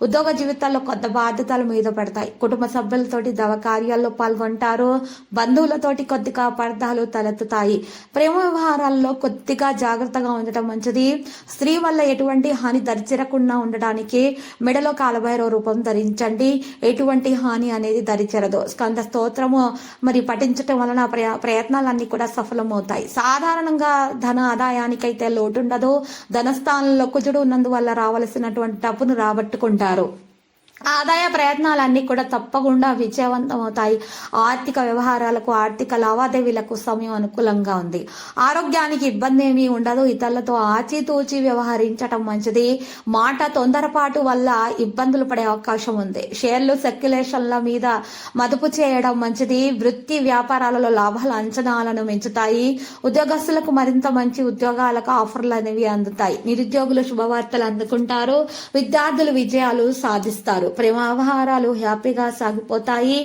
ఉద్యోగ జీవితాల్లో కొత్త బాధ్యతలు మీద పడతాయి. కుటుంబ సభ్యులతోటి దవ కార్యాల్లో పాల్గొంటారు. బంధువులతోటి కొద్దిగా అపార్థాలు తలెత్తుతాయి. ప్రేమ వ్యవహారాల్లో కొద్దిగా జాగ్రత్తగా ఉండటం మంచిది. స్త్రీ వల్ల ఎటువంటి హాని దరిచేరకుండా ఉండడానికి మెడలో కాలభైరవ రూపం ధరించండి. ఎటువంటి హాని అనేది దరిచేరదు. స్కంద స్తోత్రము పఠించటం వలన ప్రయత్నాలన్నీ కూడా సఫలమవుతాయి. సాధారణంగా ధన ఆదాయానికైతే లోటుండదు. ధనస్థానంలో కుజుడు ఉన్నందువల్ల రావలసినటువంటి డబ్బును రాబట్టుకుంటారు. ఆదాయ ప్రయత్నాలన్నీ కూడా తప్పకుండా విజయవంతమవుతాయి. ఆర్థిక వ్యవహారాలకు, ఆర్థిక లావాదేవీలకు సమయం అనుకూలంగా ఉంది. ఆరోగ్యానికి ఇబ్బంది ఏమీ ఉండదు. ఇతరులతో ఆచితూచి వ్యవహరించటం మంచిది. మాట తొందరపాటు వల్ల ఇబ్బందులు పడే అవకాశం ఉంది. షేర్లు, సర్క్యులేషన్ల మీద మదుపు చేయడం మంచిది. వృత్తి వ్యాపారాలలో లాభాల అంచనాలను పెంచుతాయి. ఉద్యోగస్తులకు మరింత మంచి ఉద్యోగాలకు ఆఫర్లు అనేవి అందుతాయి. నిరుద్యోగులు శుభవార్తలు అందుకుంటారు. విద్యార్థులు విజయాలు సాధిస్తారు. ప్రేమ వ్యవహారాలు హ్యాపీగా సాగిపోతాయి.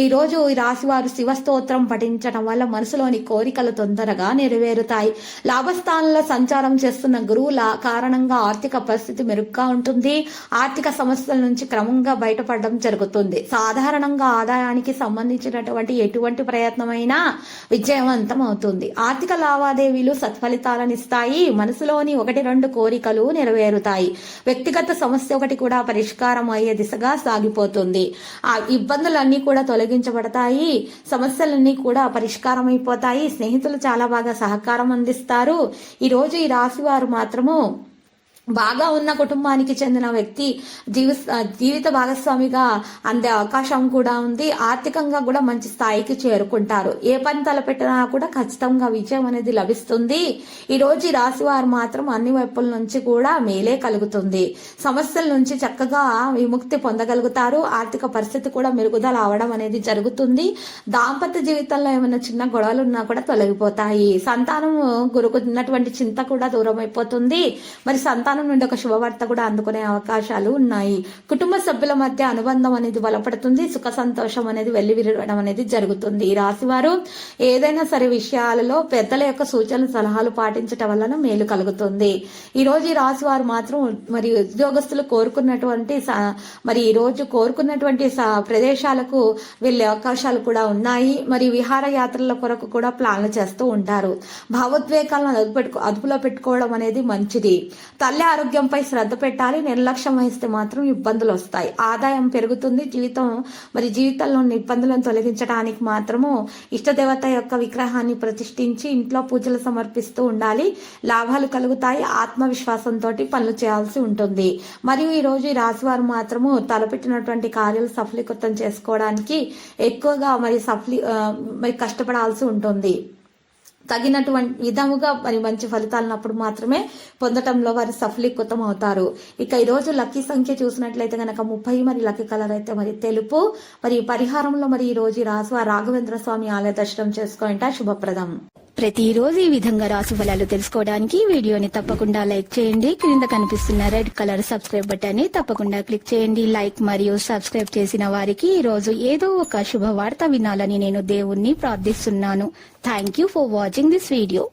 ఈ రోజు ఈ రాశి వారు శివస్తోత్రం పఠించడం వల్ల మనసులోని కోరికలు తొందరగా నెరవేరుతాయి. లాభస్థానంలో సంచారం చేస్తున్న గురువుల కారణంగా ఆర్థిక పరిస్థితి మెరుగ్గా ఉంటుంది. ఆర్థిక సమస్యల నుంచి క్రమంగా బయటపడడం జరుగుతుంది. సాధారణంగా ఆదాయానికి సంబంధించినటువంటి ఎటువంటి ప్రయత్నమైనా విజయవంతం అవుతుంది. ఆర్థిక లావాదేవీలు సత్ఫలితాలనిస్తాయి. మనసులోని 1-2 కోరికలు నెరవేరుతాయి. వ్యక్తిగత సమస్య ఒకటి కూడా పరిష్కారం అయ్యే దిశగా సాగిపోతుంది. ఆ ఇబ్బందులన్నీ కూడా తొలగించబడతాయి. సమస్యలన్నీ కూడా పరిష్కారం అయిపోతాయి. స్నేహితులు చాలా బాగా సహకారం అందిస్తారు. ఈ రోజు ఈ రాశి వారు మాత్రము బాగా ఉన్న కుటుంబానికి చెందిన వ్యక్తి జీవిత భాగస్వామిగా అందే అవకాశం కూడా ఉంది. ఆర్థికంగా కూడా మంచి స్థాయికి చేరుకుంటారు. ఏ పని తలపెట్టినా కూడా ఖచ్చితంగా విజయం అనేది లభిస్తుంది. ఈ రోజు ఈ రాశి వారు మాత్రం అన్ని వైపుల నుంచి కూడా మేలే కలుగుతుంది. సమస్యల నుంచి చక్కగా విముక్తి పొందగలుగుతారు. ఆర్థిక పరిస్థితి కూడా మెరుగుదల అవడం అనేది జరుగుతుంది. దాంపత్య జీవితంలో ఏమైనా చిన్న గొడవలు ఉన్నా కూడా తొలగిపోతాయి. సంతానం గురుకున్నటువంటి చింత కూడా దూరం అయిపోతుంది. సంతానం నుండి ఒక శుభవార్త కూడా అందుకునే అవకాశాలు ఉన్నాయి. కుటుంబ సభ్యుల మధ్య అనుబంధం అనేది బలపడుతుంది. సుఖ సంతోషం అనేది వెల్లివిరవడం అనేది జరుగుతుంది. ఈ రాశి వారు ఏదైనా సరే విషయాలలో పెద్దల యొక్క సూచనలు, సలహాలు పాటించటం వలన మేలు కలుగుతుంది. ఈ రోజు ఈ రాశి వారు మాత్రం ఉద్యోగస్తులు కోరుకున్నటువంటి ఈ రోజు కోరుకున్నటువంటి ప్రదేశాలకు వెళ్లే అవకాశాలు కూడా ఉన్నాయి. విహారయాత్రల కొరకు కూడా ప్లాన్లు చేస్తూ ఉంటారు. భావోద్వేగాలను అదుపులో పెట్టుకోవడం అనేది మంచిది. తల్లి ఆరోగ్యంపై శ్రద్ధ పెట్టాలి. నిర్లక్ష్యం వహిస్తే మాత్రం ఇబ్బందులు వస్తాయి. ఆదాయం పెరుగుతుంది. జీవితంలో ఇబ్బందులను తొలగించడానికి మాత్రము ఇష్టదేవత యొక్క విగ్రహాన్ని ప్రతిష్ఠించి ఇంట్లో పూజలు సమర్పిస్తూ ఉండాలి. లాభాలు కలుగుతాయి. ఆత్మవిశ్వాసంతో పనులు చేయాల్సి ఉంటుంది. ఈ రోజు ఈ రాశి వారు మాత్రము తలపెట్టినటువంటి కార్యాలు సఫలీకృతం చేసుకోవడానికి ఎక్కువగా కష్టపడాల్సి ఉంటుంది. తగినటువంటి విధముగా మంచి ఫలితాలన్నప్పుడు మాత్రమే పొందటంలో వారు సఫలీకృతం అవుతారు. ఈ రోజు లక్కీ సంఖ్య చూసినట్లయితే గనక 30. లక్కీ కలర్ అయితే తెలుపు. పరిహారంలో ఈ రోజు రాశి రాఘవేంద్ర స్వామి ఆలయ దర్శనం చేసుకోవడం శుభప్రదం. ప్రతిరోజు ఈ విధంగా రాశి ఫలాలు తెలుసుకోవడానికి వీడియోని తప్పకుండా లైక్ చేయండి. క్రింద కనిపిస్తున్న రెడ్ కలర్ సబ్స్క్రైబ్ బటన్ ని తప్పకుండా క్లిక్ చేయండి. లైక్ మరియు సబ్స్క్రైబ్ చేసిన వారికి ఈ రోజు ఏదో ఒక శుభవార్త వినాలని నేను దేవుణ్ణి ప్రార్థిస్తున్నాను. Thank you for watching this video.